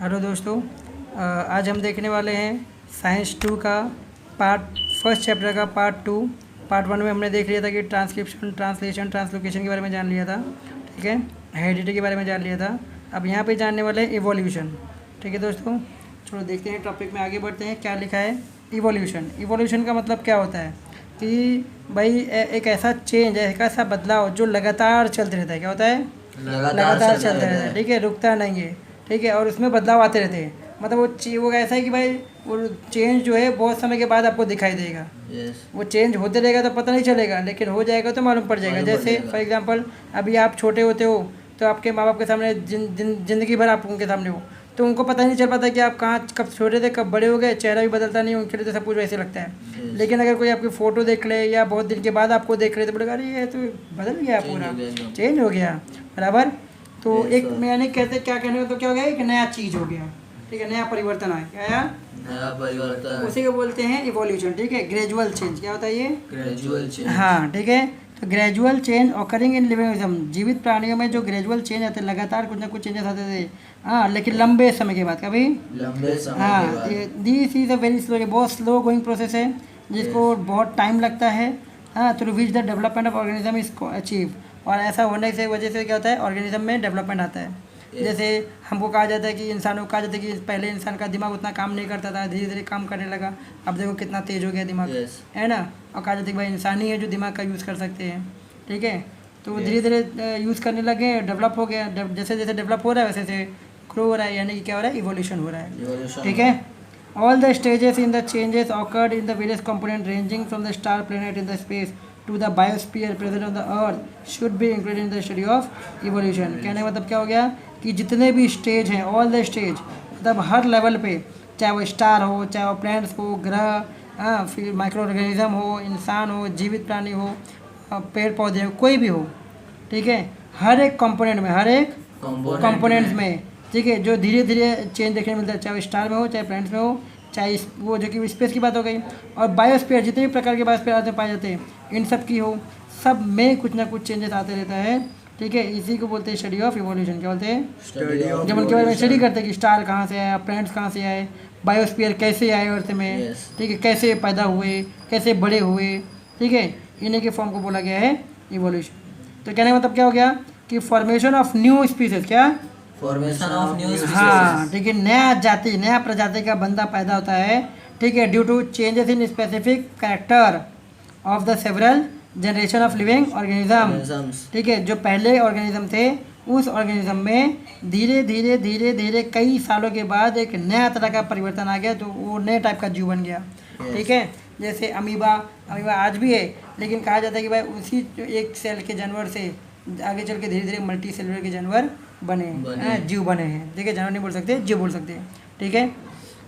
Hello दोस्तों, आज हम देखने वाले हैं साइंस 2 का फर्स्ट चैप्टर का पार्ट 2। पार्ट 1 में हमने देख लिया था कि ट्रांसक्रिप्शन, ट्रांसलेशन, ट्रांसलोकेशन के बारे में जान लिया था। ठीक है, हेरिडिटी के बारे में जान लिया था। अब यहाँ पे जानने वाले हैं इवोल्यूशन। ठीक है दोस्तों, चलो देखते हैं, टॉपिक में आगे बढ़ते हैं। क्या लिखा है? इवोल्यूशन। इवोल्यूशन का मतलब क्या होता है कि भाई एक ऐसा चेंज, एक ऐसा बदलाव जो लगातार चलते रहता है। क्या होता है? लगातार चलता रहता है। ठीक है, रुकता नहीं है। ठीक है, और उसमें बदलाव आते रहते हैं। मतलब वो ऐसा है कि भाई वो चेंज जो है बहुत समय के बाद आपको दिखाई देगा। वो चेंज होते रहेगा तो पता नहीं चलेगा, लेकिन हो जाएगा तो मालूम पड़ जाएगा। जैसे फॉर एग्जांपल, अभी आप छोटे होते हो तो आपके माँ बाप के सामने ज़िंदगी भर आप उनके सामने हो, तो उनको पता नहीं चल पाता कि आप कहाँ कब छोटे थे कब बड़े हो गए। चेहरा भी बदलता नहीं, उनके लिए तो सब कुछ वैसे लगता है। लेकिन अगर कोई आपकी फ़ोटो देख ले या बहुत दिन के बाद आपको देख ले तो बोलेगा अरे ये तो बदल गया, पूरा चेंज हो गया। बराबर। तो एक मैंने कहते क्या कहने में तो क्या हो गया, एक नया चीज़ हो गया। ठीक है, नया परिवर्तन आया। क्या आया? नया परिवर्तन। उसी को बोलते हैं इवोल्यूशन। ठीक है, ग्रेजुअल चेंज। क्या होता है ये? Gradual change. हाँ, ठीक है। तो gradual change occurring in living organism, जीवित प्राणियों में जो ग्रेजुअल चेंज आते हैं, लगातार कुछ ना कुछ चेंजेस आते थे। हाँ, लेकिन लंबे समय के बाद। कभी लंबे समय हाँ, के बाद। This is a very slow, बहुत स्लो गोइंग प्रोसेस है, जिसको बहुत टाइम लगता है। हाँ, तो which the development of organism is achieve. और ऐसा होने से वजह से क्या होता है, ऑर्गेनिज्म में डेवलपमेंट आता है। जैसे हमको कहा जाता है कि इंसानों को कहा जाता है कि पहले इंसान का दिमाग उतना काम नहीं करता था, धीरे धीरे काम करने लगा। अब देखो कितना तेज हो गया दिमाग, है ना। और कहा जाता है कि भाई इंसान ही है जो दिमाग का यूज़ कर सकते हैं। ठीक है, तो धीरे धीरे यूज़ करने लगे, डेवलप हो गया। जैसे जैसे डेवलप हो रहा है वैसे वैसे ग्रो हो रहा है, यानी कि क्या हो रहा है, इवोल्यूशन हो रहा है। ठीक है, all the stages in the changes occurred in the various components ranging from the star planet in the space to the biosphere present on the earth should be included in the study of evolution। कहने का मतलब क्या हो गया कि जितने भी stage हैं, ऑल द स्टेज, मतलब हर लेवल पे, चाहे वो स्टार हो, चाहे वो प्लैनेट्स हो, ग्रह, हाँ, फिर माइक्रो ऑर्गेनिज्म हो, इंसान हो, जीवित प्राणी हो, पेड़ पौधे हो, कोई भी हो। ठीक है, हर एक कंपोनेंट में, हर एक कंपोनेंट्स में, ठीक है, जो धीरे धीरे चेंज देखने को मिलता है, चाहे स्टार में हो, चाहे प्लैनेट्स में हो, चाहे वो जो कि स्पेस की बात हो गई, और बायोस्फीयर, जितने भी प्रकार के बायोस्फीयर आते पाए जाते हैं, इन सब की हो, सब में कुछ ना कुछ चेंजेस आते रहता है। ठीक है, इसी को बोलते हैं स्टडी ऑफ इवोल्यूशन। क्या बोलते हैं? जब उनके बारे में स्टडी करते हैं कि स्टार कहाँ से आया, प्लैनेट्स कहाँ से आए, बायोस्फीयर कैसे आए अर्थ में, ठीक है, कैसे पैदा हुए, कैसे बड़े हुए। ठीक है, इन्हीं के फॉर्म को बोला गया है इवोल्यूशन। तो कहने का मतलब क्या हो गया कि फॉर्मेशन ऑफ न्यू स्पीसीज। क्या? Formation of new species. हाँ, ठीक है, नया जाति, नया प्रजाति का बंदा पैदा होता है। ठीक है, due to changes in specific character of the several generation of living organism. ठीक है, जो पहले ऑर्गेनिज्म थे, उस ऑर्गेनिज्म में धीरे धीरे धीरे धीरे कई सालों के बाद एक नया तरह का परिवर्तन आ गया, तो वो नए टाइप का जीव बन गया। ठीक है, जैसे अमीबा आज भी है, लेकिन कहा जाता है कि भाई उसी एक सेल के जानवर से आगे चल के धीरे धीरे मल्टी सेलुलर के जानवर बने हैं, जीव बने हैं। ठीक है, जानवर नहीं बोल सकते, जीव बोल सकते हैं। ठीक है,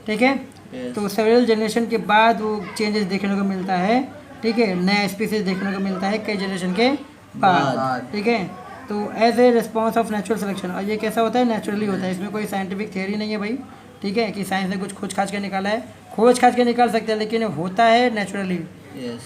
ठीक है। तो सेवरल जनरेशन के बाद वो चेंजेस देखने को मिलता है। ठीक है, नया स्पीसीज देखने को मिलता है कई जनरेशन के बाद। ठीक है, तो as a response of natural selection. और ये कैसा होता है? नेचुरली होता है, इसमें कोई साइंटिफिक थियरी नहीं है भाई। ठीक है, कि साइंस ने कुछ खोज खाज के निकाला है, खोज खाज के निकाल सकते हैं, लेकिन होता है नेचुरली।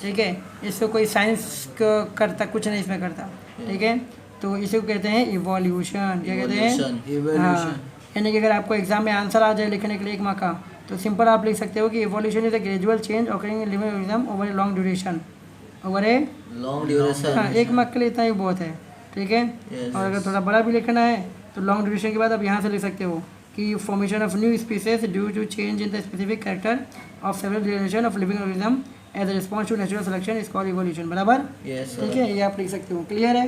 ठीक है, इसको कोई साइंस करता कुछ नहीं इसमें करता। ठीक है, तो इसी को कहते हैं इवोल्यूशन। क्या कहते हैं? हाँ, यानी कि अगर आपको एग्जाम में आंसर आ जाए लिखने के लिए 1 मार्क का, तो सिंपल आप लिख सकते हो कि evolution is a gradual change occurring in living organism over a long duration. Over a long duration. हाँ, 1 मार्क के लिए इतना ही बहुत है। ठीक है, और अगर थोड़ा बड़ा भी लिखना है तो लॉन्ग ड्यूरेशन के बाद आप यहाँ से लिख सकते हो कि formation of new species due to change in the specific character of several generation of living organism as a response to natural selection is called evolution. बराबर? ठीक है, ये आप लिख सकते हो। क्लियर है?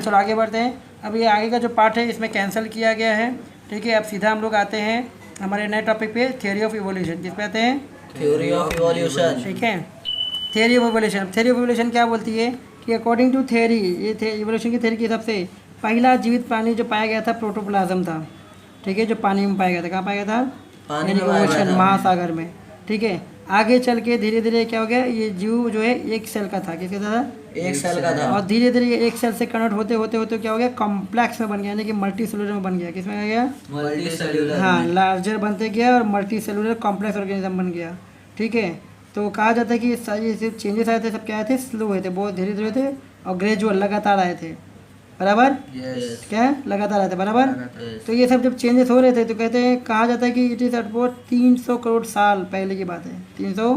चलो आगे बढ़ते हैं। अब ये आगे का जो पार्ट है इसमें कैंसिल किया गया है। ठीक है, अब सीधा हम लोग आते हैं हमारे नए टॉपिक पे, थ्योरी ऑफ इवोल्यूशन। किस पे आते हैं? Theory of evolution. ठीक है, theory of evolution. Theory of evolution क्या बोलती है कि अकॉर्डिंग टू थ्योरी, ये इवोल्यूशन की थ्योरी के हिसाब से पहला जीवित प्राणी जो पाया गया था प्रोटोप्लाज्म था। ठीक है, जो पानी में पाया गया था। कहाँ पाया गया था? यानी ओशन, महासागर में। ठीक है, आगे चल के धीरे धीरे क्या हो गया, ये जीव जो है एक सेल का था। किसका था? एक सेल का था। और धीरे धीरे ये एक सेल से कन्वर्ट होते होते होते क्या हो गया, कॉम्प्लेक्स में बन गया, यानी कि मल्टी सेलुलर में बन गया। किसमें आ गया? Multi cellular. हाँ, लार्जर बनते गया और मल्टी सेलुलर कॉम्प्लेक्स ऑर्गेनिज्म बन गया। ठीक है, तो कहा जाता है कि ये सारे चेंजेस आए थे सब क्या आए थे, स्लो हुए थे, बहुत धीरे धीरे थे और ग्रेजुअल लगातार आए थे। बराबर, Yes. क्या है लगातार आता है, बराबर। Yes. तो ये सब जब चेंजेस हो रहे थे तो कहते हैं, कहा जाता है कि इट इज़ अबाउट 300 करोड़ साल पहले की बात है। 300,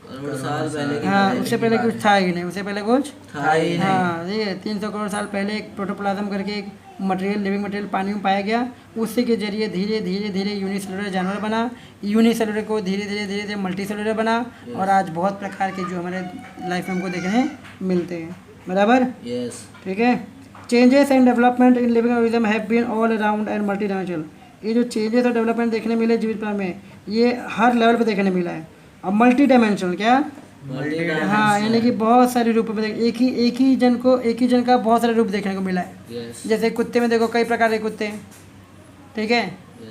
करोड़ साल पहले की हाँ, बात है। उससे पहले कुछ था ही नहीं, उससे पहले कुछ था ही नहीं। हाँ, ये 300 करोड़ साल पहले एक प्रोटोप्लाज्म करके एक मटेरियल, लिविंग मटेरियल पानी में पाया गया। उसी के जरिए धीरे धीरे धीरे यूनिसेलुलर जानवर बना, यूनिसेलुलर को धीरे धीरे धीरे धीरे मल्टीसेलुलर बना, और आज बहुत प्रकार के जो हमारे लाइफ में हमको देखने मिलते हैं, बराबर, Yes. ठीक है। Changes and development in living organism have been all around and multi dimensional. ये जो चेंजेस और डेवलपमेंट देखने मिले जीवित प्राणी में, ये हर लेवल पे देखने मिला है। और मल्टी डायमेंशनल क्या, Multi-dimensional. हाँ, यानी कि बहुत सारे रूप में एक ही जन का बहुत सारे रूप देखने को मिला है। Yes. जैसे कुत्ते में देखो कई प्रकार के कुत्ते हैं, ठीक है,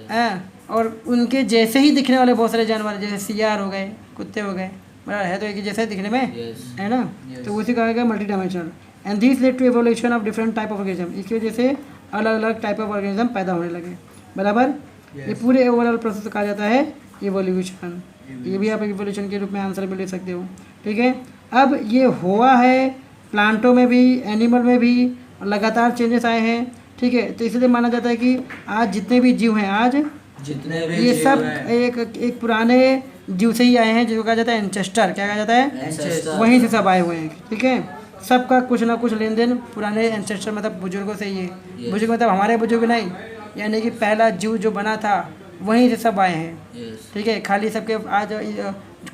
हाँ, और उनके जैसे ही दिखने वाले बहुत सारे जानवर, जैसे सियार हो गए, कुत्ते हो गए, बराबर है, तो एक ही जैसे ही दिखने में Yes. है ना। तो उसी का आएगा multi dimensional. And this led to evolution of different type of organism. इसकी वजह से अलग अलग टाइप ऑफ ऑर्गेनिज्म पैदा होने लगे, बराबर। ये पूरे ओवरऑल प्रोसेस कहा जाता है इवोल्यूशन। ये भी आप इवोल्यूशन के रूप में आंसर में ले सकते हो, ठीक है। अब ये हुआ है प्लांटों में भी, एनिमल में भी लगातार चेंजेस आए हैं, ठीक है। तो इसलिए माना जाता है कि आज जितने भी जीव हैं, आज जितने भी ये जीव सब हैं, एक पुराने जीव से ही आए हैं, जिसको कहा जाता है एंसेस्टर। क्या कहा जाता है, ancestor. वहीं से सब आए हुए हैं, ठीक है। सबका कुछ ना कुछ लेन देन पुराने एंसेस्टर मतलब बुजुर्गों से ही है। Yes. बुजुर्ग मतलब हमारे बुजुर्ग नहीं, यानी कि पहला जीव जो बना था वहीं से सब आए हैं, Yes. ठीक है। खाली सबके आज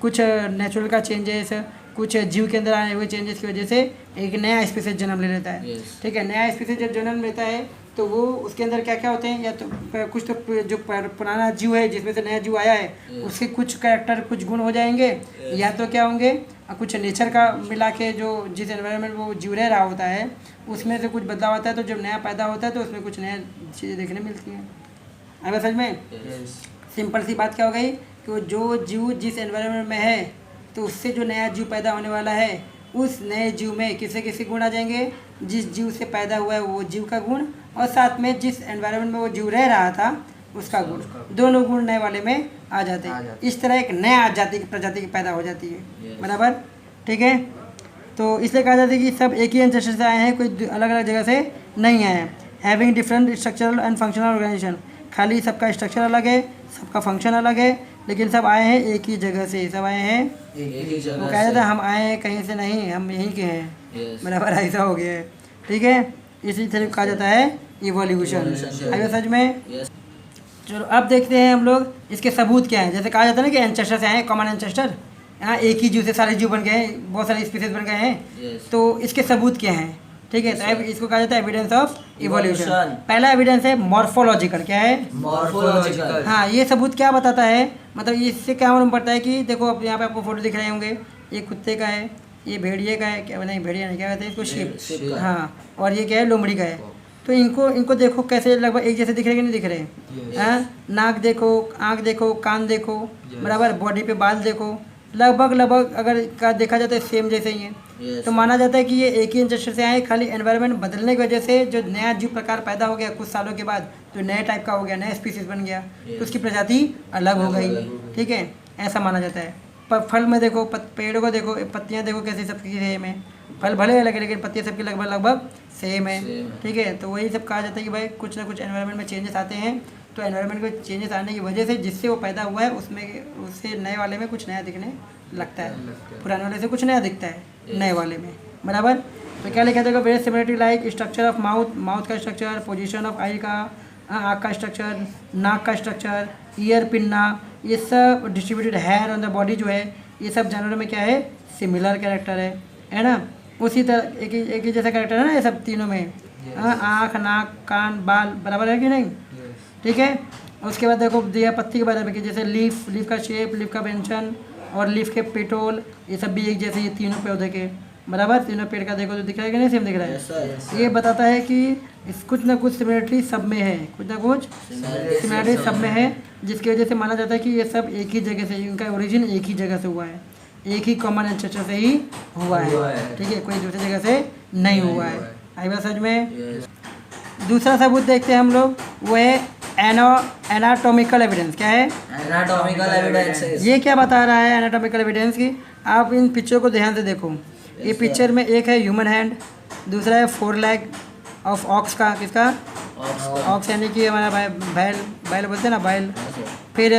कुछ नेचुरल का चेंजेस, कुछ जीव के अंदर आए हुए चेंजेस की वजह से एक नया स्पीसीज जन्म ले लेता है, Yes. ठीक है। नया स्पीसीज जब जन्म लेता है तो वो उसके अंदर क्या क्या होते हैं, या तो कुछ तो जो पुराना जीव है जिसमें से नया जीव आया है, Yes. उसके कुछ कैरेक्टर, कुछ गुण हो जाएंगे, या तो क्या होंगे, कुछ नेचर का मिला के जो जिस एनवायरनमेंट वो जीव रह रहा होता है उसमें से कुछ बदलाव आता है, तो जब नया पैदा होता है तो उसमें कुछ नया चीज़ें देखने मिलती हैं। अब समझ में Yes. सिंपल सी बात क्या हो गई कि वो जो जीव जिस एनवायरनमेंट में है, तो उससे जो नया जीव पैदा होने वाला है, उस नए जीव में किसी किसी गुण आ जाएंगे, जिस जीव से पैदा हुआ है वो जीव का गुण, और साथ में जिस एनवायरनमेंट में वो जीव रह रहा था उसका गुण, दोनों गुण नए वाले में आ जाते हैं। इस तरह एक नया प्रजाति की पैदा हो जाती है, Yes. बराबर, ठीक है। तो इसलिए कहा जाता है कि सब एक ही एंसेस्टर से आए हैं, कोई अलग अलग जगह से नहीं आए हैं। Having different structural and functional organization, खाली सबका स्ट्रक्चर अलग है, सबका फंक्शन अलग है, लेकिन सब आए हैं एक ही जगह से, सब आए हैं। एक ही वो जगह कह से। जाता है हम आए हैं कहीं से नहीं, हम यहीं के हैं, Yes. बराबर, ऐसा हो गया है, ठीक है। इसी तरह कहा जाता है इवोल्यूशन। Evolution. आगे सच में। Yes. चलो अब देखते हैं हम लोग इसके सबूत क्या है। जैसे कहा जाता है ना कि एंसेस्टर से आए हैं, कॉमन एंसेस्टर, यहाँ एक ही जीव से सारे जीव बन गए हैं, बहुत सारे स्पीसीज बन गए हैं, Yes. तो इसके सबूत क्या हैं, ठीक है। तो अब इसको कहा जाता है एविडेंस ऑफ इवोल्यूशन। Evolution. पहला एविडेंस है मॉर्फोलॉजिकल। क्या है, Morphological. हाँ, ये सबूत क्या बताता है, मतलब इससे क्या मालूम पड़ता है कि देखो अब यहाँ पे आपको फोटो दिख रहे होंगे, ये कुत्ते का है, ये भेड़िए का है, क्या नहीं भेड़िया नहीं, क्या कहते हैं इसको, sheep शीप, का। हाँ, और ये क्या है, लोमड़ी का है। तो इनको देखो कैसे लगभग एक जैसे दिख रहे कि नहीं दिख रहे, हाँ, नाक देखो, आँख देखो, कान देखो, बराबर, बॉडी पे बाल देखो, लगभग अगर का देखा जाता है सेम जैसे ही है। Yes. तो माना जाता है कि ये एक ही एंसेस्टर से आए, खाली एनवायरनमेंट बदलने की वजह से जो नया जीव प्रकार पैदा हो गया कुछ सालों के बाद, तो नए टाइप का हो गया, नया स्पीसीज बन गया, तो उसकी प्रजाति अलग हो गई, ठीक है, ऐसा माना जाता है। फल में देखो, पेड़ों को देखो, पत्तियां देखो कैसी सबकी सेम है, फल भले अलग है लेकिन पत्तियां सबकी लगभग सेम है, ठीक है। तो वही सब कहा जाता है कि भाई कुछ ना कुछ एनवायरनमेंट में चेंजेस आते हैं, तो एनवायरनमेंट में चेंजेस आने की वजह से जिससे वो पैदा हुआ है उससे नए वाले में कुछ नया दिखने लगता है, पुराने वाले से कुछ नया दिखता है नए वाले में, बराबर। तो क्या लिखा था, very similarity like structure of mouth का स्ट्रक्चर, पोजीशन ऑफ आई का, आँख का स्ट्रक्चर, नाक का स्ट्रक्चर, ईयर, पिन्ना, ये सब distributed hair on the body जो है, ये सब जानवरों में क्या है, सिमिलर कैरेक्टर है ना। उसी तरह एक ही जैसा कैरेक्टर है ना ये सब तीनों में, आँख, नाक, कान, बाल बराबर है कि नहीं, ठीक है। उसके बाद देखो दिया पत्ती के बारे में कि जैसे लीफ का शेप, लीफ का व्यंजन और लीफ के पेटोल, ये सब भी एक जैसे, ये तीनों पौधे के, बराबर, तीनों पेड़ का देखो तो दिख रहा है कि नहीं, सेम दिख रहा है। Yes, sir. Yes, sir. ये बताता है कि कुछ ना कुछ सिमिलरिटी सब में है, कुछ ना कुछ सिमिलरिटी सब में है, जिसकी वजह से माना जाता है कि ये सब एक ही जगह से, इनका ओरिजिन एक ही जगह से हुआ है, एक ही कॉमन एंसेस्टर से ही हुआ है, ठीक है, कोई दूसरी जगह से नहीं हुआ है। आई बात समझ में। Yes. दूसरा सबूत देखते हैं हम लोग, वो है एनाटॉमिकल एविडेंस। क्या है, Anatomical evidences. ये क्या बता रहा है एनाटॉमिकल एविडेंस की। आप इन पिक्चर को ध्यान से देखो, ये पिक्चर में एक है ह्यूमन हैंड, दूसरा है 4 लेग, ऑफ ऑक्स का, किसका? ऑक्स यानी कि हमारा बैल, बैल बोलते हैं ना, बैल। फिर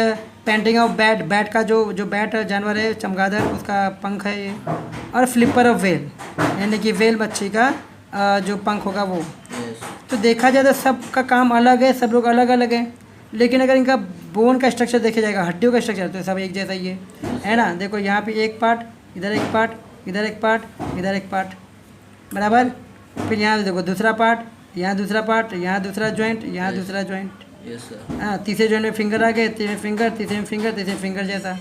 पेंटिंग ऑफ बैट, बैट का जो बैट जानवर है चमगादड़, उसका पंख है ये। और फ्लिपर ऑफ वेल यानी कि वेल मच्छी का जो पंख होगा वो। तो देखा जाए तो सबका काम अलग है, सब लोग अलग अलग हैं, लेकिन अगर इनका बोन का स्ट्रक्चर देखा जाएगा, हड्डियों का स्ट्रक्चर, तो सब एक जैसा ही है ना। देखो यहाँ पे एक पार्ट, इधर एक पार्ट, इधर एक पार्ट, इधर एक पार्ट, बराबर। फिर यहाँ देखो दूसरा पार्ट, यहाँ दूसरा पार्ट, यहाँ दूसरा जॉइंट, यहाँ दूसरा जॉइंट। हाँ, तीसरे जॉइंट में फिंगर आ गए, तीसरे फिंगर, तीसरे में फिंगर, तीसरे फिंगर जैसा।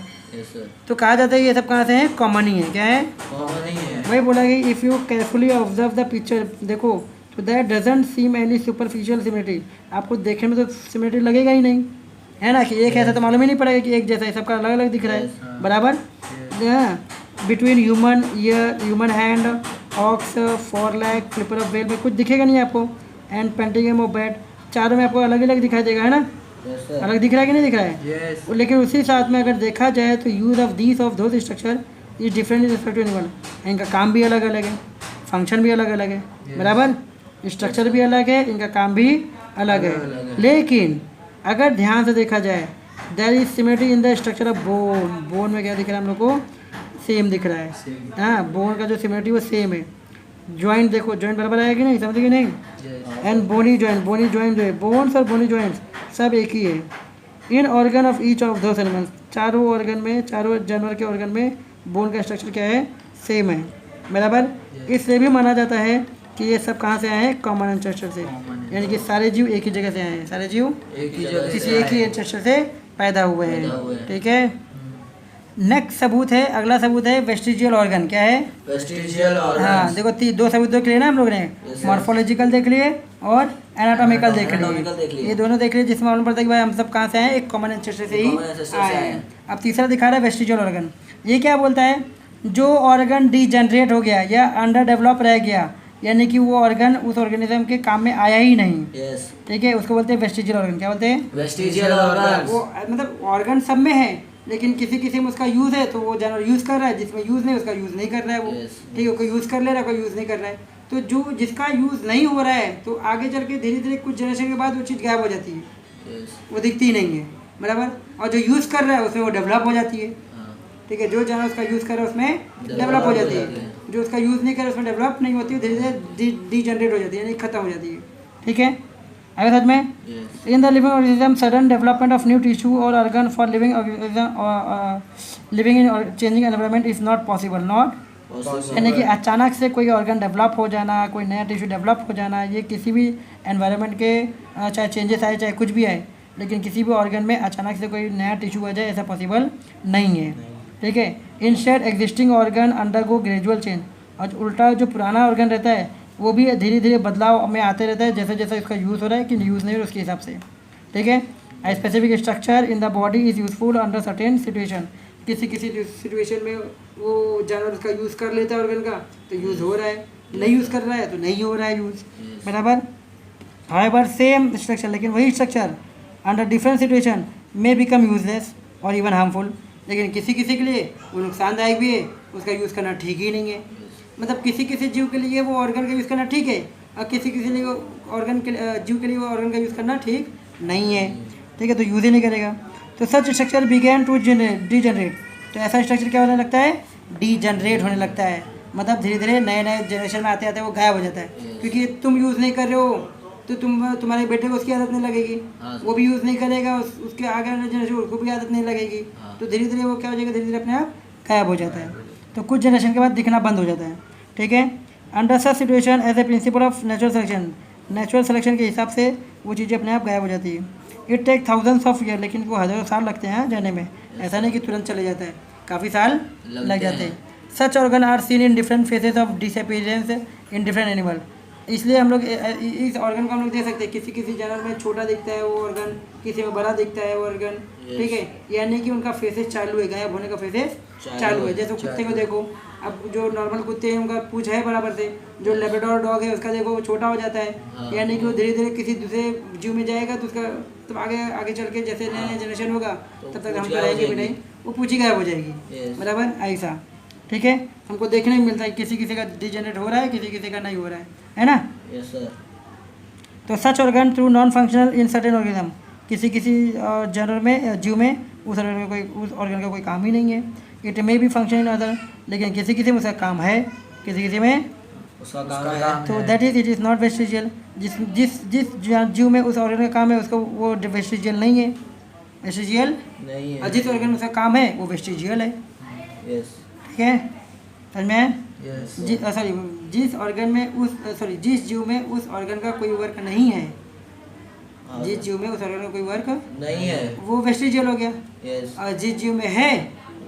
तो कहा जाता है ये सब कहाँ से हैं? कॉमन ही है। क्या है? कॉमन ही है। वही बोला कि if you carefully observe the picture, देखो तो that doesn't seam any superficial similarity, आपको देखने में तो सिमिलरिटी लगेगा ही नहीं, है ना, कि एक ऐसा तो मालूम ही नहीं पड़ेगा कि एक जैसा है, सबका अलग अलग दिख रहा है, बराबर। Between human ear, human hand, ox, fore leg, flipper of whale में कुछ दिखेगा नहीं आपको। एंड पेंटिंगम ऑफ बैट, चारों में आपको अलग अलग दिखाई देगा, है ना। अलग दिख रहा है कि नहीं दिख रहा है? लेकिन उसी साथ में अगर देखा जाए तो use of these of those structure is different in respect to animal, इनका काम भी अलग अलग है, फंक्शन भी अलग अलग है, बराबर। स्ट्रक्चर भी अलग है, इनका काम भी अलग है। लेकिन अगर ध्यान से देखा जाए there is similarity in the structure of bone, bone में क्या दिख रहा है हम लोग को? सेम दिख रहा है, हाँ, बोन का जो सिमिलरिटी वो सेम है। जॉइंट देखो, जॉइंट बराबर है कि नहीं, समझे कि नहीं? And bony joint, bony joint जो है, बोन्स और बोनी जॉइंट्स सब एक ही है। In organ of each of those animals, चारों ऑर्गन में, चारों जानवर के ऑर्गन में बोन का स्ट्रक्चर क्या है? सेम है, बराबर। इसलिए भी माना जाता है कि ये सब कहाँ से आए हैं? कॉमन एंसेस्टर से, यानी कि सारे जीव एक ही जगह से आए हैं, सारे जीव एक ही जगह किसी एक ही एंसेस्टर से पैदा हुए हैं, ठीक है। नेक्स्ट सबूत है, अगला सबूत है वेस्टिजियल ऑर्गन। क्या है? Vestigial organ. हाँ देखो, दो सबूत देख लिए ना हम लोग ने, मॉर्फोलॉजिकल देख लिए और एनाटॉमिकल देख लिए, ये दोनों देख लिए, जिसमें मालूम पड़ता है कि भाई हम सब कहाँ से आए हैं? एक कॉमन एंसेस्टर से ही आए हैं। अब तीसरा दिखा रहा है वेस्टिजियल ऑर्गन। ये क्या बोलता है? जो ऑर्गन डीजनरेट हो गया या अंडर डेवलप रह गया, यानी कि वो ऑर्गन उस ऑर्गेनिज्म के काम में आया ही नहीं, ठीक है, उसको बोलते हैं वेस्टिजियल ऑर्गन। क्या बोलते हैं? Vestigial organ. वो मतलब ऑर्गन सब में है, लेकिन किसी किसी में उसका यूज़ है तो वो जानवर यूज़ कर रहा है, जिसमें यूज़ नहीं उसका यूज़ नहीं कर रहा है वो, ठीक है, कोई यूज़ कर ले रहा है, कोई यूज़ नहीं कर रहा है। तो जो जिसका यूज़ नहीं हो रहा है तो आगे चल के धीरे धीरे कुछ जनरेशन के बाद वो चीज़ गायब हो जाती है, वो दिखती ही नहीं है, बराबर। और जो यूज़ कर रहा है उसमें वो डेवलप हो जाती है, ठीक है, जो जानवर उसका यूज़ कर रहा है उसमें डेवलप हो जाती है, जो उसका यूज़ नहीं कर रहा उसमें डेवलप नहीं होती है, धीरे धीरे डीजनरेट हो जाती है, यानी खत्म हो जाती है, ठीक है। आगे साथ में, in the living organism sudden development of new tissue और organ for living living in changing environment is not possible, not, यानी कि अचानक से कोई ऑर्गन डेवलप हो जाना, कोई नया टिश्यू डेवलप हो जाना, ये किसी भी एनवायरनमेंट के चाहे चेंजेस आए चाहे कुछ भी आए, लेकिन किसी भी ऑर्गन में अचानक से कोई नया टिश्यू आ जाए ऐसा पॉसिबल नहीं है, ठीक है। Instead existing organ undergo gradual change, और उल्टा जो पुराना ऑर्गन रहता है वो भी धीरे धीरे बदलाव में आते रहता है, जैसे जैसे उसका यूज़ हो रहा है कि यूज़ नहीं हो रहा उसके हिसाब से, ठीक है। I specific structure in the body is useful under certain situation, किसी किसी सिचुएशन में वो जानवर उसका यूज़ कर लेता है ऑर्गन का तो यूज़ हो रहा है, नहीं यूज़ कर रहा है तो नहीं हो रहा है यूज़, बराबर। हाउएवर सेम स्ट्रक्चर, लेकिन वही स्ट्रक्चर अंडर डिफरेंट सिचुएशन में बिकम यूजलेस और इवन हार्मफुल, लेकिन किसी किसी के लिए वो नुकसानदायक भी है, उसका यूज़ करना ठीक ही नहीं है। मतलब किसी किसी जीव के लिए वो ऑर्गन का यूज़ करना ठीक है और किसी किसी लिए वो ऑर्गन के जीव के लिए वो ऑर्गन का यूज़ करना ठीक नहीं है, ठीक है, तो यूज़ ही नहीं करेगा। तो सच स्ट्रक्चर बिगेन टू डीजनरेट, तो ऐसा स्ट्रक्चर क्या होने लगता है? डीजनरेट होने लगता है, मतलब धीरे धीरे नए नए जनरेशन में आते आते वो गायब हो जाता है, क्योंकि तुम यूज़ नहीं कर रहे हो तो तुम्हारे बेटे को उसकी आदत नहीं लगेगी, वो भी यूज़ नहीं करेगा, उसके आगे वाले जनरेशन उसको भी आदत नहीं लगेगी, तो धीरे धीरे वो क्या हो जाएगा? धीरे धीरे अपने आप गायब हो जाता है, तो कुछ जनरेशन के बाद दिखना बंद हो जाता है, ठीक है। Under such situation as a principle of natural selection, natural selection के हिसाब से वो चीज़ें अपने आप गायब हो जाती है। It take thousands of year, लेकिन वो हज़ारों साल लगते हैं जाने में, ऐसा नहीं कि तुरंत चले जाता है, काफ़ी साल लग जाते हैं। Such organ are seen in different phases of disappearance in different animal, इसलिए हम लोग इस ऑर्गन को हम लोग देख सकते हैं, किसी किसी जानवर में छोटा दिखता है वो ऑर्गन, किसी में बड़ा दिखता है वो ऑर्गन, ठीक है, यानी कि उनका फेसेस चालू है, गायब होने का फेसेस चालू है। जैसे कुत्ते को देखो, अब जो नॉर्मल कुत्ते हैं उनका पूंछ है बराबर से, जो लेब्राडोर डॉग है उसका देखो वो छोटा हो जाता है, यानी कि वो धीरे धीरे किसी दूसरे जीव में जाएगा तो उसका तब आगे आगे चल के जैसे नया नया जनरेशन होगा तब तक हम रहेंगे भी नहीं, वो पूंछ ही गायब हो जाएगी, बराबर, ऐसा, ठीक है। हमको देखने में मिलता है किसी किसी का डिजेनरेट हो रहा है, किसी किसी का नहीं हो रहा है ना। Yes sir. तो such organ through non functional in certain organism, किसी किसी जानवर में, जीव में उस ऑर्गन का कोई काम ही नहीं है। It may be function in other, लेकिन किसी किसी में उसका काम है, किसी किसी में उसका काम है। तो that is it is not vestigial. जिस जिस जिस जीव में उस ऑर्गन का काम है उसको वो वेस्टिजियल नहीं है, वेस्टिजियल। नहीं और है। जिस ऑर्गन में उसका काम है वो वेस्टिजियल है। यस ठीक है, समझ में आया? यस सॉरी, जिस ऑर्गन में उस सॉरी जिस जीव में उस ऑर्गन का कोई वर्क नहीं है, जिस जीव में उस ऑर्गन का कोई वर्क नहीं है। वो वेस्टिजियल हो गया, यस और जिस जीव में है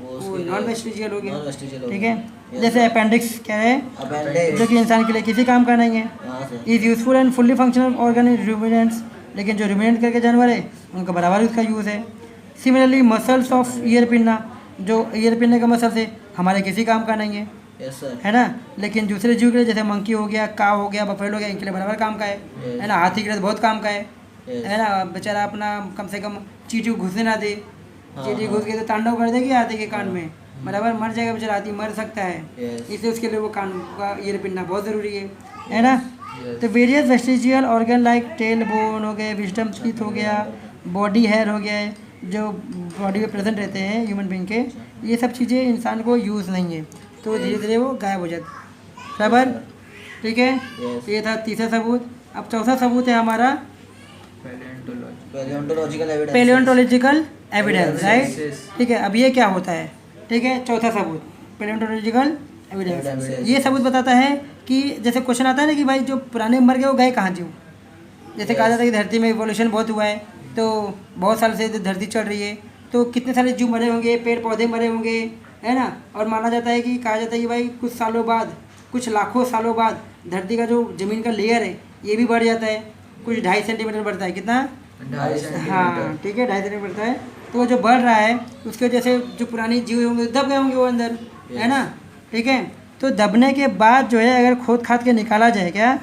वो वो नॉन वेस्टिजियल हो गया। non-vestigial हो ठीक गया। है, जैसे अपेंडिक्स क्या है, Appendix। जो कि इंसान के लिए किसी काम का नहीं है। हाँ sir. Is useful and fully functional organ in ruminants, लेकिन जो रूमिनेंट करके जानवर है उनका बराबर उसका यूज़ है। Similarly muscles of ear pinna, जो ईयर पिन्ने का मसल्स है हमारे किसी काम का नहीं है, यस सर। है ना, लेकिन दूसरे जीव के लिए जैसे मंकी हो गया, काव हो गया, बफेलो हो गया, इनके लिए बराबर काम का है ना। हाथी के लिए तो बहुत काम का है ना, बेचारा अपना कम से कम चींटी को घुसने ना दे, चींटी घुस गई तो तांडव कर देगी हाथी के कान में, बराबर मर जाएगा बेचारा, हाथी मर सकता है, Yes। इसलिए उसके लिए वो कान का ईयर पिनना बहुत ज़रूरी है ना। तो various vestigial organ like tail bone हो गए, विजडम टीथ हो गया, बॉडी हेयर हो गया, जो बॉडी में प्रेजेंट रहते हैं ह्यूमन बीइंग के, ये सब चीज़ें इंसान को यूज़ नहीं है, तो धीरे धीरे वो गायब हो जाती बराबर। ठीक है, Yes। ये था तीसरा सबूत। अब चौथा सबूत है हमारा palaeontological evidence. Palaeontological evidence, right. Evidences। ठीक है, अब ये क्या होता है? ठीक है, चौथा सबूत पेलियोंटोलॉजिकल एविडेंस। Evidences। ये सबूत बताता है कि जैसे क्वेश्चन आता है ना कि भाई जो पुराने मर गए वो गए कहाँ जीव, जैसे कहा जाता है कि धरती में इवोल्यूशन बहुत हुआ है, तो बहुत साल से धरती चल रही है, तो कितने सारे जीव मरे होंगे, पेड़ पौधे मरे होंगे, है ना। और माना जाता है कि कहा जाता है कि भाई कुछ सालों बाद, कुछ लाखों सालों बाद धरती का जो ज़मीन का लेयर है ये भी बढ़ जाता है, कुछ 2.5 सेंटीमीटर बढ़ता है। कितना? 2.5 सेंटीमीटर। हाँ ठीक है, 2.5 सेंटीमीटर बढ़ता है। तो वो जो बढ़ रहा है उसकी वजह से जो पुरानी जीव होंगे दब गए होंगे वो अंदर, है ना। ठीक है, तो दबने के बाद जो है अगर खोद खाद के निकाला जाए, क्या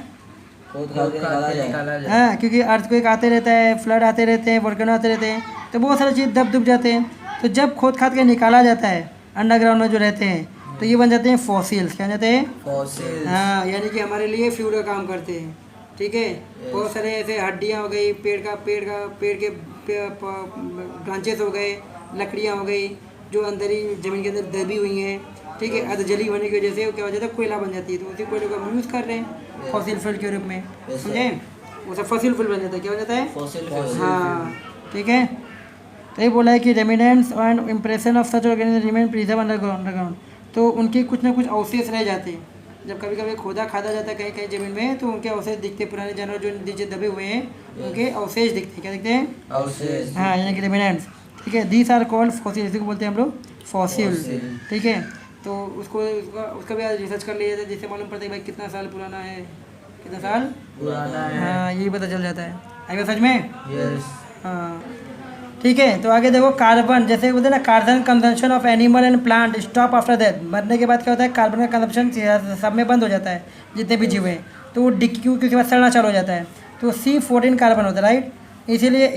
खोद खाद के निकाला जाए। हाँ, क्योंकि अर्थक्वेक आते रहता है, फ्लड आते रहते हैं, वोल्केनो आते रहते हैं, तो बहुत सारी चीज़ दब दुब जाते हैं। तो जब खोद खाद के निकाला जाता है अंडरग्राउंड में जो रहते हैं, तो ये बन जाते हैं फॉसिल्स। क्या बन जाते हैं? फॉसिल्स। हाँ, यानी कि हमारे लिए फ्यूल का काम करते हैं। ठीक है, बहुत सारे ऐसे हड्डियाँ हो गई, पेड़ के ब्रांचेस हो गए, लकड़ियाँ हो गई जो अंदर ही ज़मीन के अंदर दबी हुई हैं। ठीक है, अर्धजली होने की वजह से वो क्या हो जाता है, कोयला बन जाती है, तो उसी कोयले को हम यूज़ कर रहे हैं फॉसिल फ्यूल के रूप में, समझे। वो सब फॉसिल फ्यूल बन जाता है। क्या हो जाता है? Fossil fuel. हाँ ठीक है, तो ये बोला है कि remnants and impression of such organism remain preserve underground, तो उनके कुछ ना कुछ अवशेष रह जाते हैं। जब कभी कभी खोदा खादा जाता है कहीं कहीं ज़मीन में, तो उनके अवशेष दिखते हैं, पुराने जानवर जो नीचे दबे हुए हैं उनके अवशेष दिखते हैं। क्या दिखते हैं? अवशेष। हाँ, यानी कि रेमिनेंट्स। ठीक है, दीज आर कॉल्ड फॉसिल, इसी को बोलते हैं हम लोग फॉसिल। Fossil। ठीक है, तो उसका भी आज रिसर्च कर लिया जाता है, जिससे मालूम पड़ता है भाई कितना साल पुराना है, कितना साल पुराना है। हाँ, यही पता चल जाता है। आगे सच में यस। हाँ ठीक है, तो आगे देखो कार्बन, जैसे बोलते हैं ना, carbon consumption of animal and plant stop after death. मरने के बाद क्या होता है, कार्बन का कंजम्पशन सब में बंद हो जाता है, जितने भी जीव हैं, तो वो डिक्यू के बाद सड़ना चालू हो जाता है, तो C14 कार्बन होता है, राइट। इसीलिए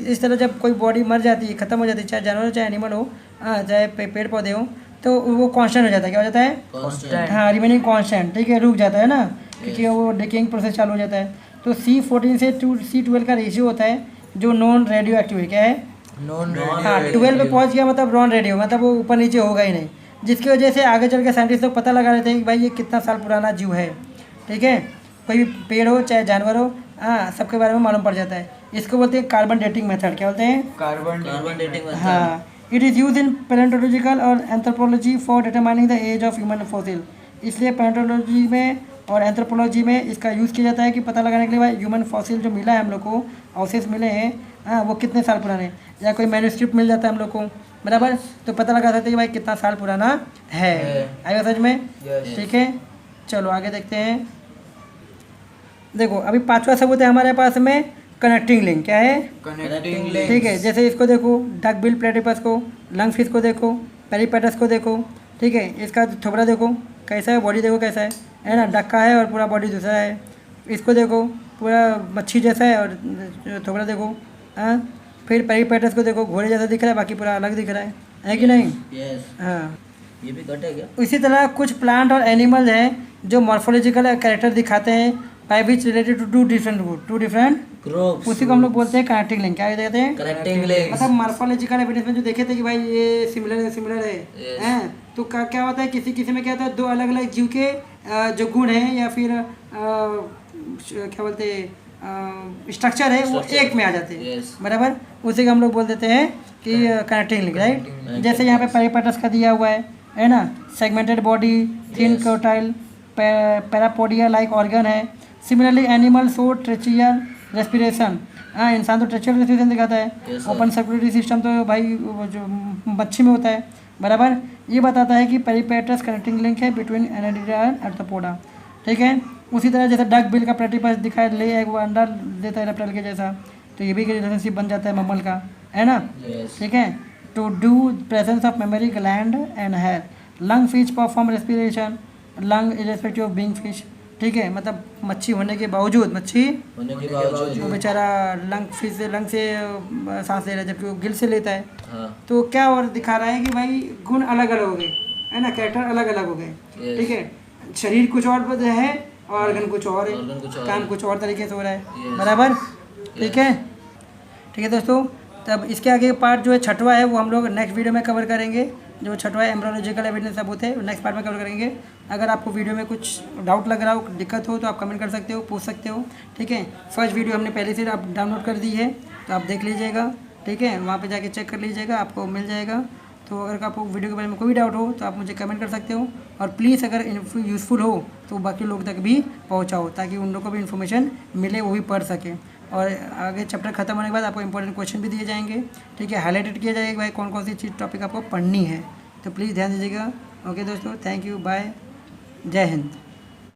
इस तरह जब कोई बॉडी मर जाती है, ख़त्म हो जाती है, चाहे जानवर हो चाहे एनिमल हो, चाहे पेड़ पौधे हो, तो वो कांस्टेंट हो जाता है। क्या हो जाता है? कांस्टेंट। हाँ, रिमेनिंग कांस्टेंट। ठीक है, रुक जाता है ना, क्योंकि वो डिकेइंग प्रोसेस चालू हो जाता है। तो C14 से C12 का रेशियो होता है जो नॉन रेडियो एक्टिव है। क्या है? नॉन हाँ, 12 पे पहुंच गया मतलब नॉन रेडियो, मतलब वो ऊपर नीचे होगा ही नहीं, जिसकी वजह से आगे चल के साइंटिस्ट लोग पता लगा लेते हैं कि भाई ये कितना साल पुराना जीव है। ठीक है, कोई भी पेड़ हो चाहे जानवर हो, हाँ, सबके बारे में मालूम पड़ जाता है। इसको बोलते हैं कार्बन डेटिंग मेथड। क्या बोलते हैं? Carbon dating. हाँ, it is use in palaeontological और anthropology for determining the age of human fossil. इसलिए पैलेंटोलॉजी में और एंथ्रोपोलॉजी में इसका यूज़ किया जाता है कि पता लगाने के लिए भाई ह्यूमन फॉसिल जो मिला है हम लोग को, अवशेष मिले हैं, हाँ, वो कितने साल पुराने हैं, या कोई मैन्युस्क्रिप्ट मिल जाता है हम लोग को, बराबर, तो पता लगा सकते हैं कि भाई कितना साल पुराना है। आएगा समझ में? ठीक है, चलो आगे देखते हैं। देखो अभी पांचवा सबूत है हमारे पास में, कनेक्टिंग लिंक। क्या है? Connecting link. ठीक है, जैसे इसको देखो, डक बिल प्लेटिपस को, लंग फिश को देखो, पेरिपेटस को देखो। ठीक है, इसका थोबड़ा देखो कैसा है, बॉडी देखो कैसा है ना, डक का है और पूरा बॉडी दूसरा है। इसको देखो, पूरा मच्छी जैसा है और थोबड़ा देखो, हाँ। फिर पेरिपेटस को देखो, घोड़े जैसा दिख रहा है, बाकी पूरा अलग दिख रहा है कि नहीं? यस। हाँ, ये भी कट है क्या? इसी तरह कुछ प्लांट और एनिमल हैं जो मॉर्फोलॉजिकल कैरेक्टर दिखाते हैं by which related to two different groups उसी को हम लोग बोलते हैं कनेक्टिंग लिंक। क्या कहते हैं? Connecting link. मतलब मॉर्फोलॉजिकल एविडेंस में जो देखे थे कि भाई ये सिमिलर है Yes. हैं, तो क्या होता है किसी किसी में क्या होता है, दो अलग अलग जीव के जो गुण हैं या फिर क्या बोलते हैं स्ट्रक्चर है वो Structure. एक में आ जाते हैं। Yes. बराबर, उसी को हम लोग बोल देते हैं कि कनेक्टिंग लिंक, राइट। जैसे यहाँ पे पेरिपेटस का दिया हुआ है ना, segmented body, thin Yes. Quartile, parapodia like organ है। सिमिलरली एनिमल सो ट्रेचियल रेस्पिरेशन, हाँ इंसान तो ट्रेचियल रेस्पिरेशन दिखाता है। Yes, sir. Open circulatory system तो भाई वो जो मच्छी में होता है। बराबर, ये बताता है कि पेरिपेटस कनेक्टिंग लिंक है बिटवीन एनाडीरा एंड आर्थ्रोपोडा। ठीक है, उसी तरह जैसे डक बिल का प्लेटिपस दिखाई ले एक वो अंडा देता है रेप्टाइल के जैसा, तो ये भी रिलेशनशिप बन जाता है मम्मल का, है ना। Yes. ठीक है, to do presence of mammary gland and hair, lung fish perform respiration, lung irrespective of being fish. ठीक है, मतलब मच्छी होने के बावजूद मच्छी होने के बावजूद वो बेचारा लंग फिश से लंग से सांस ले रहा है, जबकि वो गिल से लेता है। हाँ तो क्या और दिखा रहा है कि भाई गुण अलग अलग हो गए, है ना, कैरेक्टर अलग अलग हो गए। Yes. ठीक है, शरीर कुछ और है और ऑर्गन कुछ और है, Organ कुछ और काम है। कुछ और तरीके से हो रहा है। Yes. बराबर, ठीक है। ठीक है दोस्तों, तब इसके आगे पार्ट जो है छठवा है वो हम लोग नेक्स्ट वीडियो में कवर करेंगे। जो छठवा है एम्ब्रियोलॉजिकल एविडेंस सबूत है, नेक्स्ट पार्ट में कवर करेंगे। अगर आपको वीडियो में कुछ डाउट लग रहा हो, दिक्कत हो, तो आप कमेंट कर सकते हो, पूछ सकते हो। ठीक है, फर्स्ट वीडियो हमने पहले से आप डाउनलोड कर दी है, तो आप देख लीजिएगा। ठीक है, वहाँ पे जाके चेक कर लीजिएगा, आपको मिल जाएगा। तो अगर आपको वीडियो के बारे में कोई डाउट हो तो आप मुझे कमेंट कर सकते हो, और प्लीज़ अगर यूज़फुल हो तो बाकी लोग तक भी पहुँचाओ, ताकि उन लोग को भी इन्फॉर्मेशन मिले, वो भी पढ़ सकें। और आगे चैप्टर खत्म होने के बाद आपको इंपॉर्टेंट क्वेश्चन भी दिए जाएंगे। ठीक है, हाईलाइटेड किया जाएगा भाई कौन कौन सी चीज़ टॉपिक आपको पढ़नी है, तो प्लीज़ ध्यान दीजिएगा। ओके दोस्तों, थैंक यू, बाय, जय हिंद।